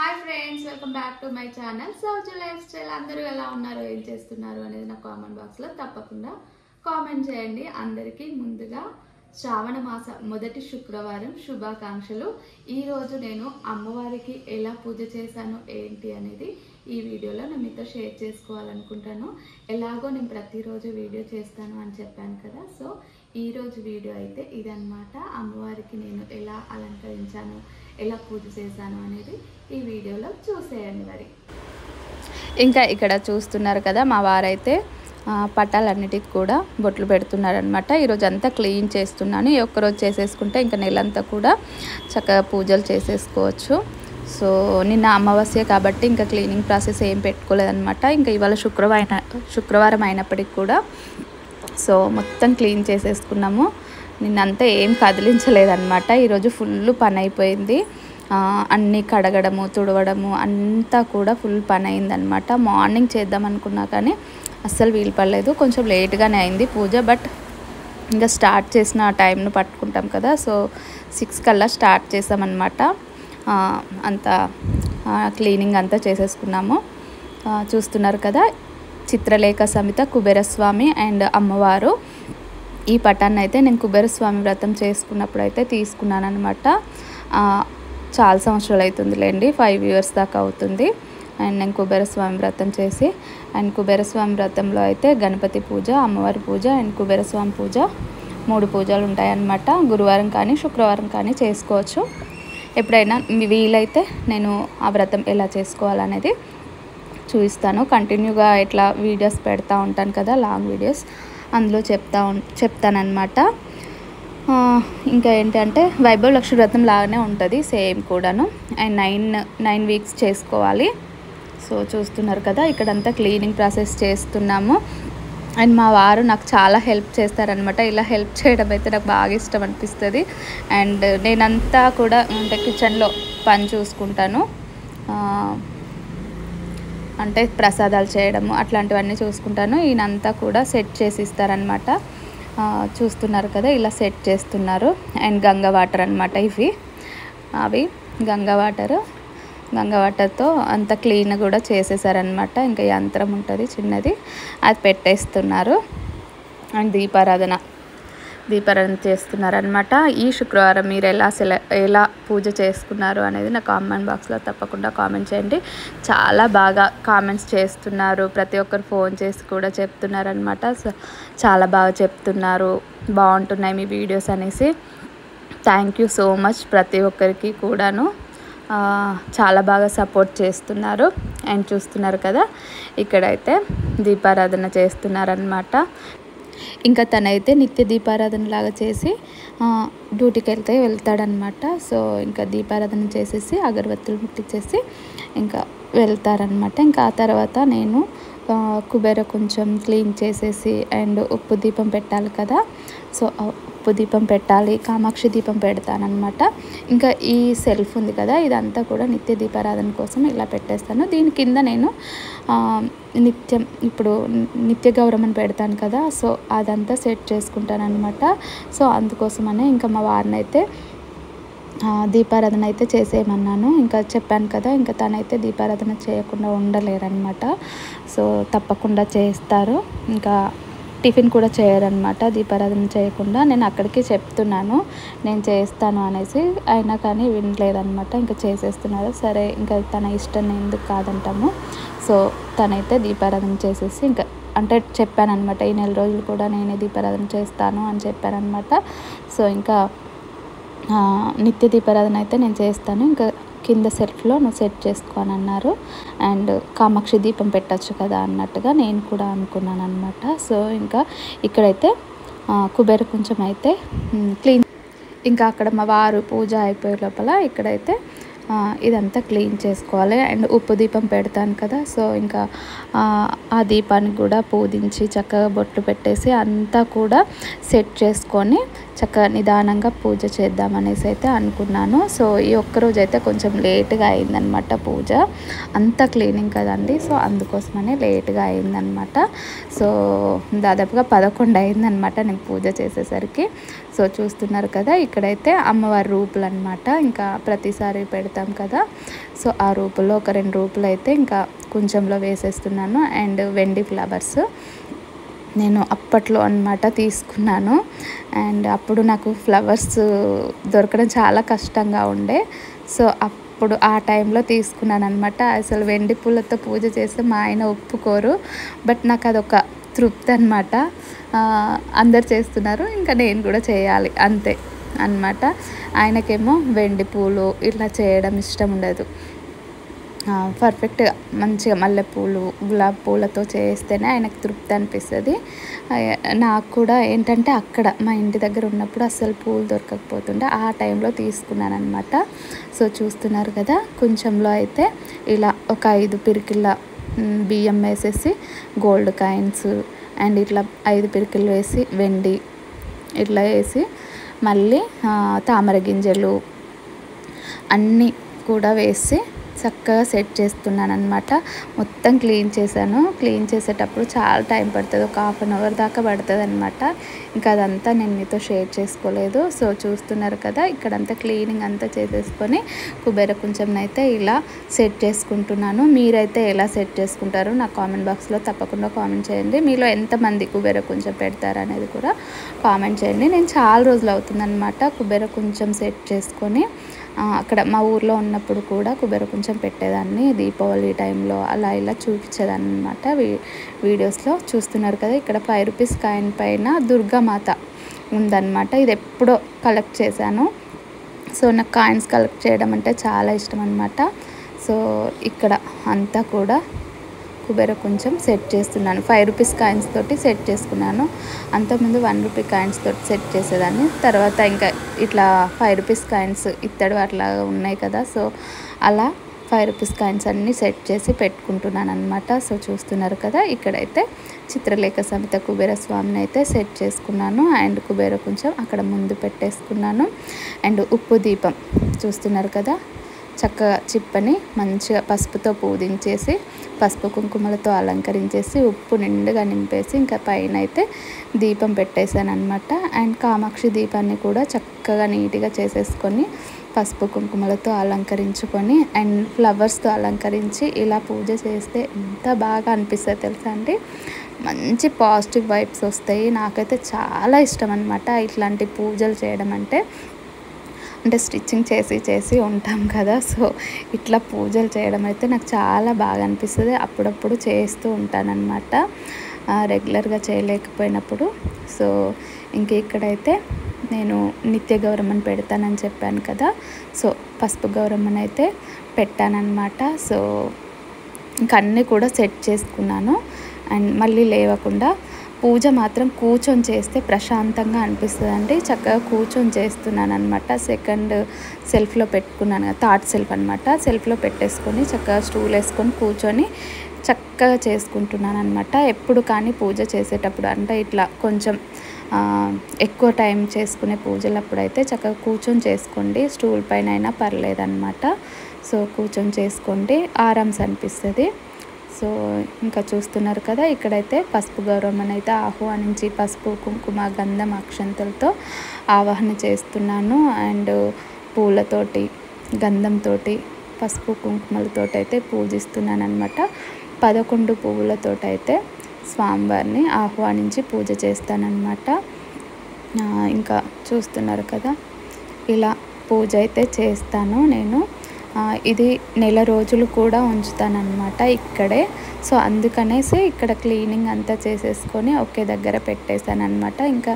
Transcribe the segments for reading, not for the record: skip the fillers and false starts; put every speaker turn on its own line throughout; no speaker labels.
Hi friends, welcome back to my channel Souji lifestyle. అందరూ ఎలా ఉన్నారు, ఏం చేస్తున్నారు అనేది నా కామెంట్ బాక్స్లో తప్పకుండా కామెంట్ చేయండి. అందరికీ ముందుగా శ్రావణ మాస మొదటి శుక్రవారం శుభాకాంక్షలు. ఈరోజు నేను అమ్మవారికి ఎలా పూజ చేశాను ఏంటి అనేది ఈ వీడియోలో నేను మీతో షేర్ చేసుకోవాలనుకుంటాను. ఎలాగో నేను ప్రతిరోజు వీడియో చేస్తాను అని చెప్పాను కదా, సో ఈరోజు వీడియో అయితే ఇదన్నమాట. అమ్మవారికి నేను ఎలా అలంకరించాను, ఎలా పూజ చేశాను అనేది ఈ వీడియోలో చూసేయండి. మరి ఇంకా ఇక్కడ చూస్తున్నారు కదా, మా వారైతే పట్టాలన్నిటికి కూడా బొట్లు పెడుతున్నారనమాట. ఈరోజు అంతా క్లీన్ చేస్తున్నాను. ఈ ఒక్కరోజు చేసేసుకుంటే ఇంకా నెలంతా కూడా చక్కగా పూజలు చేసేసుకోవచ్చు. సో నిన్న అమావాస్య కాబట్టి ఇంకా క్లీనింగ్ ప్రాసెస్ ఏం పెట్టుకోలేదన్నమాట. ఇంకా ఇవాళ శుక్రవారం అయినప్పటికి కూడా సో మొత్తం క్లీన్ చేసేసుకున్నాము. నిన్నంతా ఏం కదిలించలేదన్నమాట. ఈరోజు ఫుల్ పని అయిపోయింది. అన్నీ కడగడము, తుడవడము అంతా కూడా ఫుల్ పని అయిందనమాట. మార్నింగ్ చేద్దాం అనుకున్నా కానీ అస్సలు వీలు పడలేదు. కొంచెం లేట్గానే అయింది పూజ. బట్ ఇంకా స్టార్ట్ చేసిన టైంను పట్టుకుంటాం కదా, సో 6 కల్లా స్టార్ట్ చేసామన్నమాట. అంతా క్లీనింగ్ అంతా చేసేసుకున్నాము. చూస్తున్నారు కదా, చిత్రలేఖ సమిత కుబేరస్వామి అండ్ అమ్మవారు. ఈ పటాన్ని అయితే నేను కుబేరస్వామి వ్రతం చేసుకున్నప్పుడు అయితే తీసుకున్నాను అనమాట. చాలా సంవత్సరాలు అవుతుందిలేండి, 5 ఇయర్స్ దాకా అవుతుంది. అండ్ నేను కుబేరస్వామి వ్రతం చేసి, అండ్ కుబేరస్వామి వ్రతంలో అయితే గణపతి పూజ, అమ్మవారి పూజ అండ్ కుబేరస్వామి పూజ 3 పూజలు ఉంటాయన్నమాట. గురువారం కానీ శుక్రవారం కానీ చేసుకోవచ్చు. ఎప్పుడైనా వీలైతే నేను ఆ వ్రతం ఎలా చేసుకోవాలనేది చూపిస్తాను. కంటిన్యూగా ఇట్లా వీడియోస్ పెడతా ఉంటాను కదా, లాంగ్ వీడియోస్, అందులో చెప్తానన్నమాట. ఇంకా ఏంటంటే వైభవ లక్ష్మి వ్రతం లాగానే ఉంటుంది సేమ్ కూడాను. అండ్ 9 వీక్స్ చేసుకోవాలి. సో చూస్తున్నారు కదా, ఇక్కడంతా క్లీనింగ్ ప్రాసెస్ చేస్తున్నాము. అండ్ మా వారు నాకు చాలా హెల్ప్ చేస్తారనమాట. ఇలా హెల్ప్ చేయడం అయితే నాకు బాగా ఇష్టం అనిపిస్తుంది. అండ్ నేనంతా కూడా అంటే కిచెన్లో పని చూసుకుంటాను. అంటే ప్రసాదాలు చేయడము అట్లాంటివన్నీ చూసుకుంటాను. ఈయనంతా కూడా సెట్ చేసి ఇస్తారనమాట. చూస్తున్నారు కదా, ఇలా సెట్ చేస్తున్నారు. అండ్ గంగా వాటర్ అనమాట అవి గంగా వాటర్తో అంత క్లీన్ కూడా చేసేసారనమాట. ఇంకా యంత్రం ఉంటుంది చిన్నది, అది పెట్టేస్తున్నారు. అండ్ దీపారాధన చేస్తున్నారనమాట. ఈ శుక్రవారం మీరు ఎలా పూజ చేసుకున్నారు అనేది నా కామెంట్ బాక్స్లో తప్పకుండా కామెంట్ చేయండి. చాలా బాగా కామెంట్స్ చేస్తున్నారు, ప్రతి ఒక్కరు ఫోన్ చేసి కూడా చెప్తున్నారనమాట. చాలా బాగా చెప్తున్నారు, బాగుంటున్నాయి మీ వీడియోస్ అనేసి. థ్యాంక్ యూ సో మచ్ ప్రతి ఒక్కరికి కూడాను. చాలా బాగా సపోర్ట్ చేస్తున్నారు. అండ్ చూస్తున్నారు కదా, ఇక్కడైతే దీపారాధన చేస్తున్నారనమాట. ఇంకా తనైతే నిత్య దీపారాధన లాగా చేసి డ్యూటీకి వెళ్తాడనమాట. సో ఇంకా దీపారాధన చేసేసి అగరబత్తులు ముట్టించేసి ఇంకా వెళ్తారనమాట. ఇంకా ఆ తర్వాత నేను కుబేర కొంచెం క్లీన్ చేసేసి అండ్ ఉప్పు దీపం పెట్టాలి కదా, సో ఉప్పు దీపం పెట్టాలి, కామాక్షి దీపం పెడతానమాట. ఇంకా ఈ సెల్ఫ్ ఉంది కదా, ఇదంతా కూడా నిత్య దీపారాధన కోసం ఇలా పెట్టేస్తాను. దీని కింద నేను ఇప్పుడు నిత్య గౌరమ్మని పెడతాను కదా, సో అదంతా సెట్ చేసుకుంటాను అనమాట. సో అందుకోసమనే ఇంకా మా వారిని అయితే దీపారాధన అయితే చేసేయమన్నాను. ఇంకా చెప్పాను కదా, ఇంకా తనైతే దీపారాధన చేయకుండా ఉండలేరనమాట. సో తప్పకుండా చేస్తారు. ఇంకా టిఫిన్ కూడా చేయరనమాట దీపారాధన చేయకుండా. నేను అక్కడికి చెప్తున్నాను నేను చేస్తాను అనేసి, అయినా కానీ వినలేదనమాట. ఇంకా చేసేస్తున్నారు. సరే ఇంకా తన ఇష్టం ఎందుకు కాదంటాము. సో తనైతే దీపారాధన చేసేసి ఇంకా అంటే చెప్పానమాట, ఈ 4 రోజులు కూడా నేనే దీపారాధన చేస్తాను అని చెప్పానమాట. సో ఇంకా నిత్య దీపారాధన అయితే నేను చేస్తాను, ఇంకా కింద సెల్ఫ్లో నువ్వు సెట్ చేసుకోని అన్నారు. అండ్ కామాక్షి దీపం పెట్టచ్చు కదా అన్నట్టుగా నేను కూడా అనుకున్నాను అనమాట. సో ఇంకా ఇక్కడైతే కుబేర కొంచెం అయితే క్లీన్, ఇంకా అక్కడ మా వారు పూజ అయిపోయే లోపల ఇక్కడైతే ఇదంతా క్లీన్ చేసుకోవాలి. అండ్ ఉప్పు దీపం పెడతాను కదా, సో ఇంకా ఆ దీపానికి కూడా పూజించి చక్కగా బొట్లు పెట్టేసి అంతా కూడా సెట్ చేసుకొని చక్కగా నిదానంగా పూజ చేద్దామనేసి అయితే అనుకున్నాను. సో ఈ ఒక్కరోజు అయితే కొంచెం లేట్గా అయిందనమాట పూజ, అంతా క్లీనింగ్ కదండి. సో అందుకోసమనే లేట్గా అయిందనమాట. సో దాదాపుగా 11 అయిందనమాట నేను పూజ చేసేసరికి. సో చూస్తున్నారు కదా, ఇక్కడైతే అమ్మవారి రూపులు అనమాట, ఇంకా ప్రతిసారి పెడతాం కదా. సో ఆ రూపుల్లో ఒక 2 రూపులు అయితే ఇంకా కొంచెంలో వేసేస్తున్నాను. అండ్ వెండి ఫ్లవర్స్ నేను అప్పట్లో అనమాట తీసుకున్నాను. అండ్ అప్పుడు నాకు ఫ్లవర్స్ దొరకడం చాలా కష్టంగా ఉండే. సో అప్పుడు ఆ టైంలో తీసుకున్నాను అనమాట. అసలు వెండి పూలతో పూజ చేస్తే మా ఆయన ఒప్పుకోరు, బట్ నాకు అదొక తృప్తి అనమాట. అందరు చేస్తున్నారు, ఇంకా నేను కూడా చేయాలి అంతే అనమాట. ఆయనకేమో వెండి పూలు ఇట్లా చేయడం ఇష్టం ఉండదు. పర్ఫెక్ట్గా మంచిగా మల్లెపూలు గులాబీ పూలతో చేస్తేనే ఆయనకు తృప్తి అనిపిస్తుంది. నాకు కూడా ఏంటంటే అక్కడ మా ఇంటి దగ్గర ఉన్నప్పుడు అస్సలు పూలు దొరకకపోతుండే, ఆ టైంలో తీసుకున్నాను అనమాట. సో చూస్తున్నారు కదా, కొంచెంలో అయితే ఇలా ఒక 5 పిరికిళ్ళ బియ్యం వేసేసి గోల్డ్ కాయిన్స్ అండ్ ఇట్లా 5 పిరికిళ్ళు వేసి వెండి ఇట్లా వేసి మళ్ళీ తామర గింజలు అన్నీ కూడా వేసి చక్కగా సెట్ చేస్తున్నాను అనమాట. మొత్తం క్లీన్ చేశాను. క్లీన్ చేసేటప్పుడు చాలా టైం పడుతుంది, ఒక 1/2 అవర్ దాకా పడుతుంది అనమాట. ఇంకా అదంతా నేను మీతో షేర్ చేసుకోలేదు. సో చూస్తున్నారు కదా, ఇక్కడంతా క్లీనింగ్ అంతా చేసేసుకొని కుబేర కొంచెంనైతే ఇలా సెట్ చేసుకుంటున్నాను. మీరైతే ఎలా సెట్ చేసుకుంటారో నా కామెంట్ బాక్స్లో తప్పకుండా కామెంట్ చేయండి. మీలో ఎంతమంది కుబేర కొంచెం పెడతారు అనేది కూడా కామెంట్ చేయండి. నేను చాలా రోజులు అవుతుందన్నమాట కుబేర కొంచెం సెట్ చేసుకొని. అక్కడ మా ఊర్లో ఉన్నప్పుడు కూడా కుబేర కొంచెం పెట్టేదాన్ని, దీపావళి టైంలో అలా ఇలా చూపించేదాన్ని అనమాట. వీడియోస్లో చూస్తున్నారు కదా, ఇక్కడ 5 రూపీస్ కాయిన్ పైన దుర్గామాత ఉందన్నమాట. ఇది ఎప్పుడో కలెక్ట్ చేశాను. సో నాకు కాయిన్స్ కలెక్ట్ చేయడం అంటే చాలా ఇష్టం అనమాట. సో ఇక్కడ అంతా కూడా కుబేర కొంచెం సెట్ చేస్తున్నాను. 5 రూపీస్ కాయిన్స్ తోటి సెట్ చేసుకున్నాను. అంతకుముందు 1 రూపీ కాయిన్స్ తోటి సెట్ చేసేదాన్ని. తర్వాత ఇంకా ఇట్లా 5 రూపీస్ కాయిన్స్ ఇత్తడి అట్లా ఉన్నాయి కదా, సో అలా 5 రూపీస్ కాయిన్స్ అన్నీ సెట్ చేసి పెట్టుకుంటున్నాను అనమాట. సో చూస్తున్నారు కదా, ఇక్కడైతే చిత్రలేఖ సమేత కుబేర స్వామిని అయితే సెట్ చేసుకున్నాను. అండ్ కుబేర కొంచెం అక్కడ ముందు పెట్టేసుకున్నాను. అండ్ ఉప్పు దీపం చూస్తున్నారు కదా, చక్కగా చిప్పని మంచిగా పసుపుతో పూజించేసి పసుపు కుంకుమలతో అలంకరించేసి ఉప్పు నిండుగా నింపేసి ఇంకా పైన అయితే దీపం పెట్టేశాను అనమాట. అండ్ కామాక్షి దీపాన్ని కూడా చక్కగా నీట్గా చేసేసుకొని పసుపు కుంకుమలతో అలంకరించుకొని అండ్ ఫ్లవర్స్తో అలంకరించి ఇలా పూజ చేస్తే ఎంత బాగా అనిపిస్తుంది తెలుసా అండి. మంచి పాజిటివ్ వైబ్స్ వస్తాయి. నాకైతే చాలా ఇష్టం అనమాట ఇట్లాంటి పూజలు చేయడం అంటే స్టిచ్చింగ్ చేసి ఉంటాం కదా. సో ఇట్లా పూజలు చేయడం అయితే నాకు చాలా బాగా అనిపిస్తుంది. అప్పుడప్పుడు చేస్తూ ఉంటానన్నమాట, రెగ్యులర్గా చేయలేకపోయినప్పుడు. సో ఇంక ఇక్కడైతే నేను నిత్య గౌరమ్మని పెడతానని చెప్పాను కదా. సో పసుపు గౌరమ్మని అయితే పెట్టానన్నమాట. సో ఇంక అన్నీ కూడా సెట్ చేసుకున్నాను. అండ్ మళ్ళీ లేవకుండా పూజ మాత్రం కూర్చొని చేస్తే ప్రశాంతంగా అనిపిస్తుంది అండి. చక్కగా కూర్చొని చేస్తున్నాను అనమాట. సెకండ్ సెల్ఫ్లో పెట్టుకున్నాను కదా, థర్డ్ సెల్ఫ్ అనమాట. సెల్ఫ్లో పెట్టేసుకొని చక్కగా స్టూల్ వేసుకొని కూర్చొని చక్కగా చేసుకుంటున్నాను అనమాట. ఎప్పుడు కానీ పూజ చేసేటప్పుడు అంటే ఇట్లా కొంచెం ఎక్కువ టైం చేసుకునే పూజలప్పుడు అయితే చక్కగా కూర్చొని చేసుకోండి, స్టూల్ పైన అయినా పర్లేదన్నమాట. సో కూర్చొని చేసుకోండి, ఆరామ్స్ అనిపిస్తుంది. సో ఇంకా చూస్తున్నారు కదా, ఇక్కడైతే పసుపు గౌరమ్మని అయితే ఆహ్వానించి పసుపు కుంకుమ గంధం అక్షంతలతో ఆవాహన చేస్తున్నాను. అండ్ పూలతోటి గంధంతో పసుపు కుంకుమలతోటి అయితే పూజిస్తున్నాను అనమాట. 11 పువ్వులతోటి అయితే స్వామివారిని ఆహ్వానించి పూజ చేస్తానన్నమాట. ఇంకా చూస్తున్నారు కదా, ఇలా పూజ అయితే చేస్తాను నేను. ఇది నెల రోజులు కూడా ఉంచుతానన్నమాట ఇక్కడే. సో అందుకనేసి ఇక్కడ క్లీనింగ్ అంతా చేసేసుకొని ఒకే దగ్గర పెట్టేశాను అనమాట. ఇంకా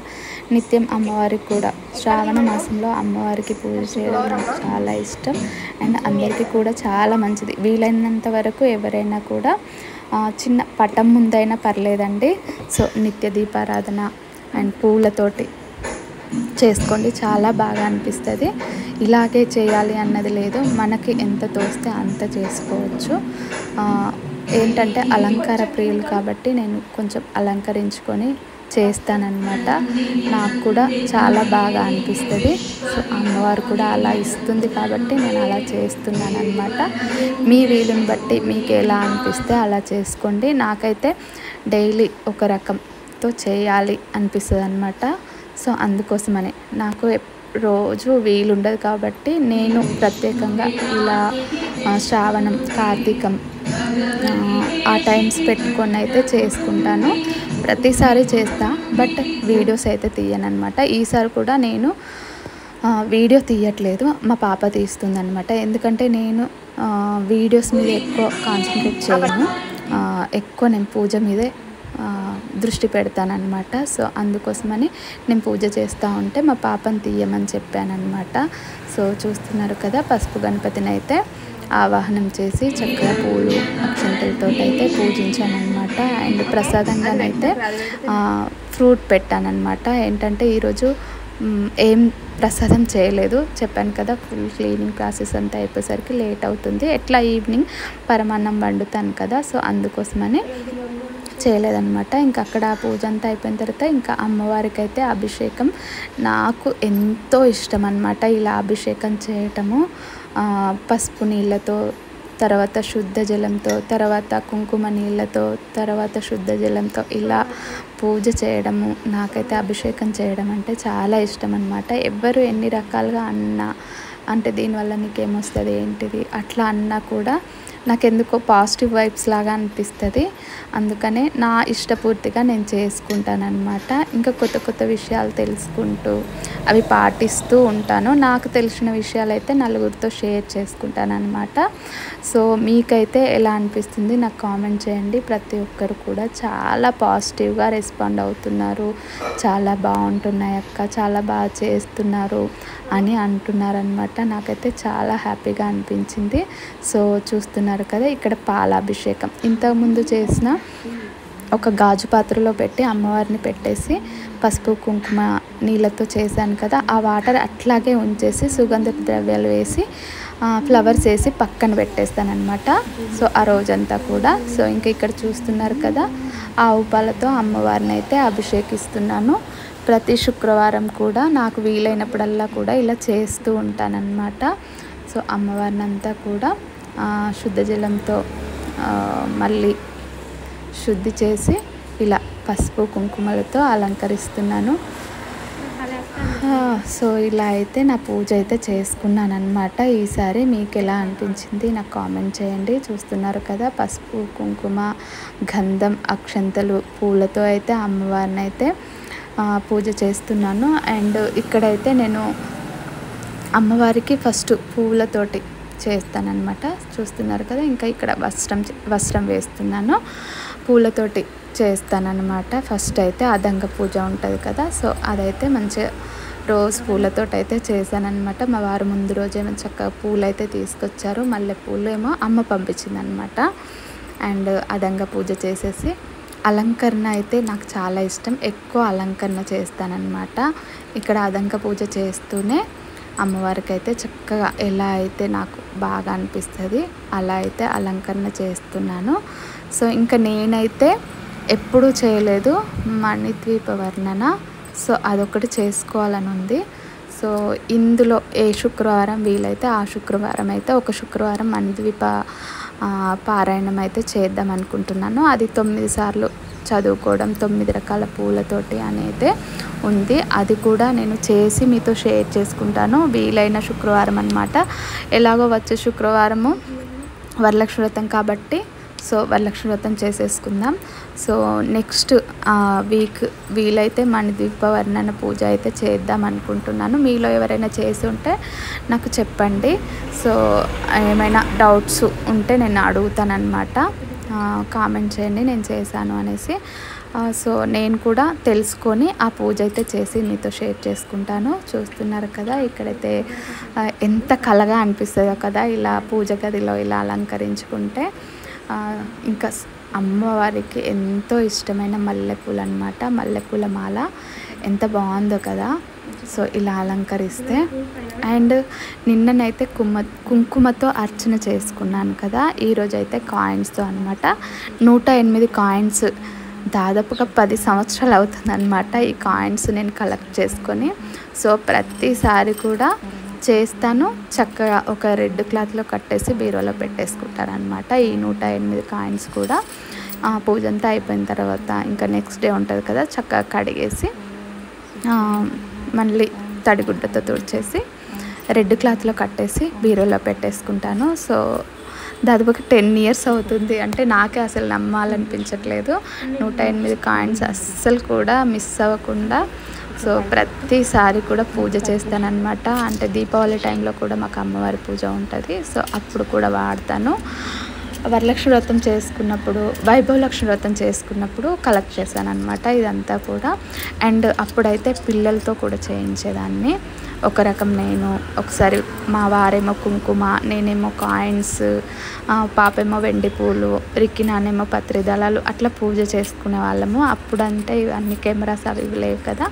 నిత్యం అమ్మవారికి కూడా శ్రావణ మాసంలో అమ్మవారికి పూజ చేయడం నాకు చాలా ఇష్టం. అండ్ అందరికీ కూడా చాలా మంచిది. వీలైనంత వరకు ఎవరైనా కూడా చిన్న పటం ముందైనా పర్లేదండి. సో నిత్య దీపారాధన అండ్ పూలతోటి చేసుకోండి, చాలా బాగా అనిపిస్తుంది. ఇలాగే చేయాలి అన్నది లేదు, మనకి ఎంత తోస్తే అంత చేసుకోవచ్చు. ఏంటంటే అలంకార ప్రియులు కాబట్టి నేను కొంచెం అలంకరించుకొని చేస్తానన్నమాట. నాకు కూడా చాలా బాగా అనిపిస్తుంది. సో అమ్మవారు కూడా అలా ఇస్తుంది కాబట్టి నేను అలా చేస్తున్నాను అనమాట. మీ వీలుని బట్టి మీకు ఎలా అనిపిస్తే అలా చేసుకోండి. నాకైతే డైలీ ఒక రకంతో చేయాలి అనిపిస్తుంది అనమాట. సో అందుకోసమని నాకు రోజు వీలుండదు కాబట్టి నేను ప్రత్యేకంగా ఇలా శ్రావణం, కార్తీకం ఆ టైమ్స్ పెట్టుకొని అయితే చేసుకుంటాను. ప్రతిసారి చేస్తా, బట్ వీడియోస్ అయితే తీయనమాట. ఈసారి కూడా నేను వీడియో తీయట్లేదు, మా పాప తీస్తుందనమాట. ఎందుకంటే నేను వీడియోస్ మీద ఎక్కువ కాన్సన్ట్రేట్ చేయను, ఎక్కువ నేను పూజ మీదే దృష్టి పెడతానమాట. సో అందుకోసమని నేను పూజ చేస్తూ ఉంటే మా పాపని తీయమని చెప్పానమాట. సో చూస్తున్నారు కదా, పసుపు గణపతిని అయితే ఆవాహనం చేసి చక్కగా పూలు అక్షంతలతో అయితే పూజించానమాట. And ప్రసాదంగానైతే fruit పెట్టానమాట. ఏంటంటే ఈరోజు ఏం ప్రసాదం చేయలేదు, చెప్పాను కదా, ఫుల్ క్లీనింగ్ ప్రాసెస్ అంతా అయిపోయేసరికి లేట్ అవుతుంది. ఎట్లా ఈవినింగ్ పరమాన్నం వండుతాను కదా, సో అందుకోసమని చేయలేదన్నమాట. ఇంకా అక్కడ పూజ అంతా అయిపోయిన తర్వాత ఇంకా అమ్మవారికి అయితే అభిషేకం నాకు ఎంతో ఇష్టం అన్నమాట. ఇలా అభిషేకం చేయటము పసుపు నీళ్ళతో, తర్వాత శుద్ధ జలంతో, తర్వాత కుంకుమ నీళ్ళతో, తర్వాత శుద్ధ జలంతో ఇలా పూజ చేయడము, నాకైతే అభిషేకం చేయడం అంటే చాలా ఇష్టం అన్నమాట. ఎవ్వరు ఎన్ని రకాలుగా అన్నా, అంటే దీనివల్ల నీకేమొస్తుంది ఏంటిది అట్లా అన్నా కూడా నాకెందుకో పాజిటివ్ వైబ్స్ లాగా అనిపిస్తుంది. అందుకనే నా ఇష్టపూర్తిగా నేను చేసుకుంటానన్నమాట. ఇంకా కొత్త కొత్త విషయాలు తెలుసుకుంటూ అవి పాటిస్తూ ఉంటాను. నాకు తెలిసిన విషయాలు అయితే నలుగురితో షేర్ చేసుకుంటానన్నమాట. సో మీకైతే ఎలా అనిపిస్తుంది నాకు కామెంట్ చేయండి. ప్రతి ఒక్కరు కూడా చాలా పాజిటివ్గా రెస్పాండ్ అవుతున్నారు. చాలా బాగుంటున్నాయి అక్క, చాలా బాగా చేస్తున్నారు అని అంటున్నారనమాట. నాకైతే చాలా హ్యాపీగా అనిపించింది. సో చూస్తున్నారు కదా, ఇక్కడ పాలాభిషేకం ఇంతకుముందు చేసిన ఒక గాజు పాత్రలో పెట్టి అమ్మవారిని పెట్టేసి పసుపు కుంకుమ నీళ్ళతో చేశాను కదా, ఆ వాటర్ అట్లాగే ఉంచేసి సుగంధ ద్రవ్యాలు వేసి ఫ్లవర్స్ వేసి పక్కన పెట్టేస్తానమాట. సో ఆ రోజంతా కూడా. సో ఇంకా ఇక్కడ చూస్తున్నారు కదా, ఆవు పాలతో అమ్మవారిని అయితే అభిషేకిస్తున్నాను. ప్రతి శుక్రవారం కూడా నాకు వీలైనప్పుడల్లా కూడా ఇలా చేస్తూ ఉంటానన్నమాట. సో అమ్మవారిని అంతా కూడా శుద్ధ జలంతో మళ్ళీ శుద్ధి చేసి ఇలా పసుపు కుంకుమలతో అలంకరిస్తున్నాను. సో ఇలా అయితే నా పూజ అయితే చేసుకున్నాను అనమాట. ఈసారి మీకు ఎలా అనిపించింది నాకు కామెంట్ చేయండి. చూస్తున్నారు కదా, పసుపు కుంకుమ గంధం అక్షంతలు పూలతో అయితే అమ్మవారిని అయితే పూజ చేస్తున్నాను. అండ్ ఇక్కడైతే నేను అమ్మవారికి ఫస్ట్ పూలతోటి చేస్తానన్నమాట. చూస్తున్నారు కదా, ఇంకా ఇక్కడ వస్త్రం వేస్తున్నాను, పూలతోటి చేస్తానన్నమాట. ఫస్ట్ అయితే అదంగ పూజ ఉంటుంది కదా, సో అదైతే మంచిగా రోజ్ పూలతో అయితే చేశానన్నమాట. మా వారు ముందు రోజేమో చక్కగా పూలు అయితే తీసుకొచ్చారు, మల్లె పూలు ఏమో అమ్మ పంపించిందనమాట. అండ్ అదంగ పూజ చేసేసి అలంకరణ అయితే నాకు చాలా ఇష్టం, ఎక్కువ అలంకరణ చేస్తానన్నమాట. ఇక్కడ అదంగ పూజ చేస్తూనే అమ్మవారికి అయితే చక్కగా ఎలా అయితే నాకు బాగా అనిపిస్తుంది అలా అయితే అలంకరణ చేస్తున్నాను. సో ఇంకా నేనైతే ఎప్పుడూ చేయలేదు మణిద్వీప వర్ణన, సో అదొకటి చేసుకోవాలని ఉంది. సో ఇందులో ఏ శుక్రవారం వీలైతే ఆ శుక్రవారం అయితే ఒక శుక్రవారం మణిద్వీప పారాయణం అయితే చేద్దాం అనుకుంటున్నాను. అది 9 సార్లు చదువుకోవడం 9 రకాల పూలతోటి అనేది ఉంది. అది కూడా నేను చేసి మీతో షేర్ చేసుకుంటాను వీలైన శుక్రవారం అన్నమాట. ఎలాగో వచ్చే శుక్రవారము వరలక్ష్మి వ్రతం కాబట్టి సో వరలక్ష్మి వ్రతం చేసేసుకుందాం. సో నెక్స్ట్ వీక్ వీలైతే మణిద్వీప వర్ణన పూజ అయితే చేద్దాం అనుకుంటున్నాను. మీలో ఎవరైనా చేసి ఉంటే నాకు చెప్పండి. సో ఏమైనా డౌట్స్ ఉంటే నేను అడుగుతానన్నమాట, కామెంట్ చేయండి నేను చేశాను అనేసి. సో నేను కూడా తెలుసుకొని ఆ పూజ అయితే చేసి మీతో షేర్ చేసుకుంటాను. చూస్తున్నారు కదా, ఇక్కడైతే ఎంత కళగా అనిపిస్తుందో కదా ఇలా పూజ గదిలో ఇలా అలంకరించుకుంటే. ఇంకా అమ్మవారికి ఎంతో ఇష్టమైన మల్లెపూలు అన్నమాట, మల్లెపూల మాల ఎంత బాగుందో కదా. సో ఇలా అలంకరిస్తే అండ్ నిన్ననైతే కుంకుమతో అర్చన చేసుకున్నాను కదా, ఈరోజు అయితే కాయిన్స్తో అనమాట. 108 కాయిన్స్ దాదాపుగా 10 సంవత్సరాలు అవుతుందన్నమాట ఈ కాయిన్స్ నేను కలెక్ట్ చేసుకొని. సో ప్రతిసారి కూడా చేస్తాను, చక్కగా ఒక రెడ్ క్లాత్లో కట్టేసి బీరువాలో పెట్టేసుకుంటారనమాట. ఈ 108 కాయిన్స్ కూడా పూజ అంతా అయిపోయిన తర్వాత ఇంకా నెక్స్ట్ డే ఉంటుంది కదా, చక్కగా కడిగేసి మళ్ళీ తడిగుడ్డతో తుడిచేసి రెడ్ క్లాత్లో కట్టేసి బీరువాలో పెట్టేసుకుంటాను. సో దాదాపుగా 10 ఇయర్స్ అవుతుంది. అంటే నాకే అసలు నమ్మాలనిపించట్లేదు. 108 కాయిన్స్ అస్సలు కూడా మిస్ అవ్వకుండా సో ప్రతిసారి కూడా పూజ చేస్తానన్నమాట. అంటే దీపావళి టైంలో కూడా మాకు అమ్మవారి పూజ ఉంటుంది, సో అప్పుడు కూడా వాడతాను. వరలక్ష్మి వ్రతం చేసుకున్నప్పుడు, వైభవలక్ష్మి వ్రతం చేసుకున్నప్పుడు కలెక్ట్ చేశాను అనమాట ఇదంతా కూడా. అండ్ అప్పుడైతే పిల్లలతో కూడా చేయించేదాన్ని. ఒక రకం నేను, ఒకసారి మా వారేమో కుంకుమ, నేనేమో కాయిన్స్, పాపేమో వెండి పూలు, రిక్కి నానేమో పత్రి దళాలు అట్లా పూజ చేసుకునే వాళ్ళము. అప్పుడంటే ఇవన్నీ కెమెరాస్ అవి లేవు కదా,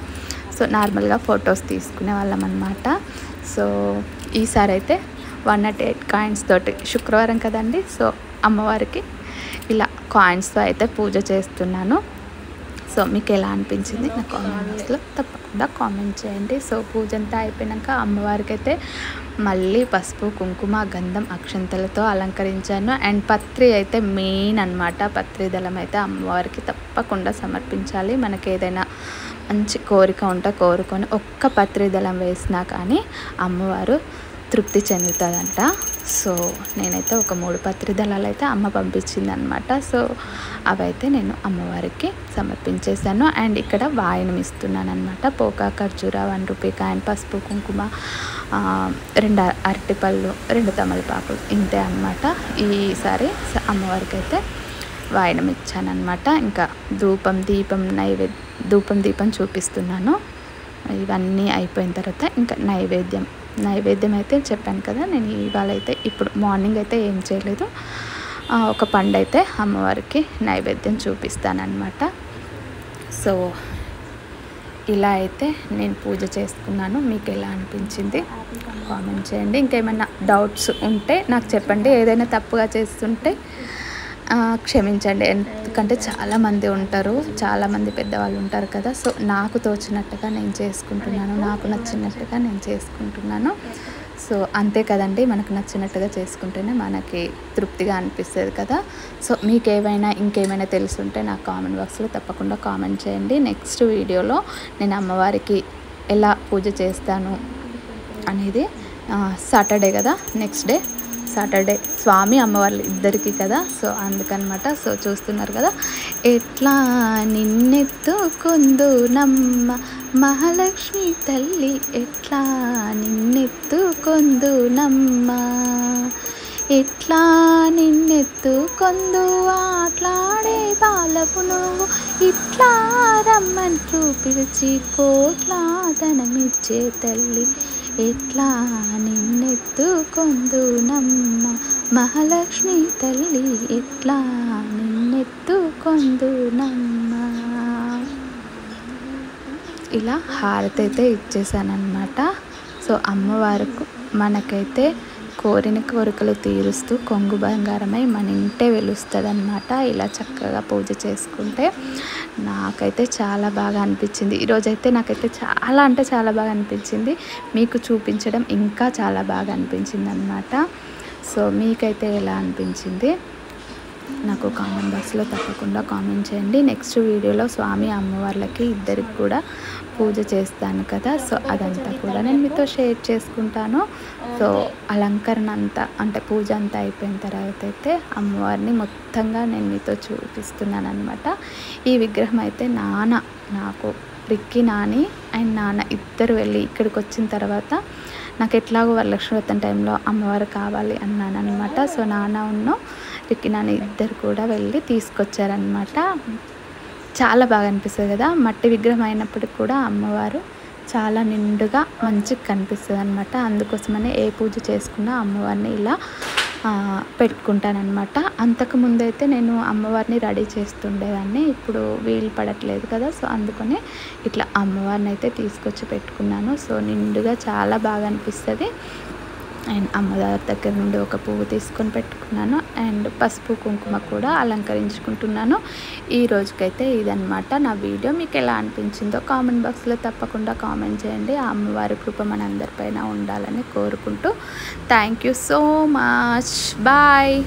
సో నార్మల్గా ఫొటోస్ తీసుకునే వాళ్ళం అనమాట. సో ఈసారి అయితే 108 కాయిన్స్ తోటి శుక్రవారం కదండి, సో అమ్మవారికి ఇలా కాయిన్స్తో అయితే పూజ చేస్తున్నాను. సో మీకు ఎలా అనిపించింది నా కామెంట్ బాక్స్లో తప్పకుండా కామెంట్ చేయండి. సో పూజ అంతా అయిపోయాక అమ్మవారికి అయితే మళ్ళీ పసుపు, కుంకుమ, గంధం, అక్షంతలతో అలంకరించాను. అండ్ పత్రి అయితే మెయిన్ అనమాట. పత్రి దళం అయితే అమ్మవారికి తప్పకుండా సమర్పించాలి. మనకి ఏదైనా మంచి కోరిక ఉంటే కోరుకొని ఒక్క పత్రి దళం వేసినా కానీ అమ్మవారు తృప్తి చెందుతుందంట. సో నేనైతే ఒక 3 పత్రి దళాలు అయితే అమ్మ పంపించిందనమాట. సో అవైతే నేను అమ్మవారికి సమర్పించేశాను. అండ్ ఇక్కడ వాయనం ఇస్తున్నాను అనమాట. పోకా, ఖర్జూర, 1 రూపీ కాయిన్, పసుపు, కుంకుమ, 2 అరటిపళ్ళు, 2 తమలపాకులు, ఇంతే అనమాట. ఈసారి అమ్మవారికి అయితే వాయనం ఇచ్చానమాట. ఇంకా ధూపం, దీపం చూపిస్తున్నాను. ఇవన్నీ అయిపోయిన తర్వాత ఇంకా నైవేద్యం అయితే చెప్పాను కదా, నేను ఇవాళ అయితే ఇప్పుడు మార్నింగ్ అయితే ఏం చేయలేదు. ఒక పండు అయితే అమ్మవారికి నైవేద్యం చూపిస్తానన్నమాట. సో ఇలా అయితే నేను పూజ చేసుకున్నాను. మీకు ఎలా అనిపించింది కామెంట్ చేయండి. ఇంకేమైనా డౌట్స్ ఉంటే నాకు చెప్పండి. ఏదైనా తప్పుగా చేస్తుంటే క్షమించండి. ఎందుకంటే చాలామంది ఉంటారు, చాలామంది పెద్దవాళ్ళు ఉంటారు కదా. సో నాకు తోచినట్టుగా నేను చేసుకుంటున్నాను, నాకు నచ్చినట్టుగా నేను చేసుకుంటున్నాను. సో అంతే కదండి, మనకు నచ్చినట్టుగా చేసుకుంటేనే మనకి తృప్తిగా అనిపిస్తుంది కదా. సో మీకు ఇంకేమైనా తెలుసుంటే నాకు కామెంట్ బాక్స్లో తప్పకుండా కామెంట్ చేయండి. నెక్స్ట్ వీడియోలో నేను అమ్మవారికి ఎలా పూజ చేస్తాను అనేది సాటర్డే కదా, నెక్స్ట్ డే సాటర్డే స్వామి అమ్మవార్లు ఇద్దరికి కదా, సో అందుకనమాట. సో చూస్తున్నారు కదా, ఎట్లా నిన్నెత్తుకుందు నమ్మ మహాలక్ష్మి తల్లి, ఎట్లా నిన్నెత్తుకుందు నమ్మ, ఎట్లా నిన్నెత్తుకొందు ఆట్లాడే బాలపు నువ్వు, ఇట్లా రమ్మంటూ పిలిచి కోట్ల ధనమిచ్చే తల్లి, ఎట్లా నిన్నెత్తుకొందు నమ్మ మహాలక్ష్మి తల్లి, ఎట్లా నిన్నెత్తుకొందు నమ్మ. ఇలా హారతి అయితే ఇచ్చేసానమాట. సో అమ్మవారికి మనకైతే కోరిన కోరికలు తీరుస్తూ కొంగు బంగారమై మన ఇంటే వెలుస్తుంది అనమాట. ఇలా చక్కగా పూజ చేసుకుంటే నాకైతే చాలా బాగా అనిపించింది. ఈరోజైతే నాకైతే చాలా బాగా అనిపించింది. మీకు చూపించడం ఇంకా చాలా బాగా అనిపించింది అనమాట. సో మీకైతే ఎలా అనిపించింది నాకు కామెంట్ బాక్స్లో తప్పకుండా కామెంట్ చేయండి. నెక్స్ట్ వీడియోలో స్వామి అమ్మవార్లకి ఇద్దరికి కూడా పూజ చేస్తాను కదా, సో అదంతా కూడా నేను మీతో షేర్ చేసుకుంటాను. సో అలంకరణ అంతా అంటే పూజ అంతా అయిపోయిన తర్వాత అయితే అమ్మవారిని మొత్తంగా నేను మీతో చూపిస్తున్నాను అనమాట. ఈ విగ్రహం అయితే నాకు రిక్కి నాని అండ్ నాన్న ఇద్దరు వెళ్ళి ఇక్కడికి వచ్చిన తర్వాత నాకు ఎట్లాగో వరలక్ష్మి వ్రతం టైంలో అమ్మవారు కావాలి అన్నాను అనమాట. సో నాన్న రిక్కి నాని ఇద్దరు కూడా వెళ్ళి తీసుకొచ్చారనమాట. చాలా బాగా అనిపిస్తుంది కదా, మట్టి విగ్రహం అయినప్పటికీ కూడా అమ్మవారు చాలా నిండుగా మంచిగా కనిపిస్తుంది అనమాట. అందుకోసమనే ఏ పూజ చేసుకున్నా అమ్మవారిని ఇలా పెట్టుకుంటానమాట. అంతకుముందు అయితే నేను అమ్మవారిని రెడీ చేస్తుండేదాన్ని, ఇప్పుడు వీలు పడట్లేదు కదా, సో అందుకనే ఇట్లా అమ్మవారిని అయితే తీసుకొచ్చి పెట్టుకున్నాను. సో నిండుగా చాలా బాగా అనిపిస్తుంది. అండ్ అమ్మవారి దగ్గర నుండి ఒక పువ్వు తీసుకొని పెట్టుకున్నాను అండ్ పసుపు కుంకుమ కూడా అలంకరించుకుంటున్నాను. ఈ రోజుకైతే ఇదనమాట నా వీడియో. మీకు ఎలా అనిపించిందో కామెంట్ బాక్స్లో తప్పకుండా కామెంట్ చేయండి. ఆ అమ్మవారి కృప మనందరిపైన ఉండాలని కోరుకుంటూ thank you so much. Bye.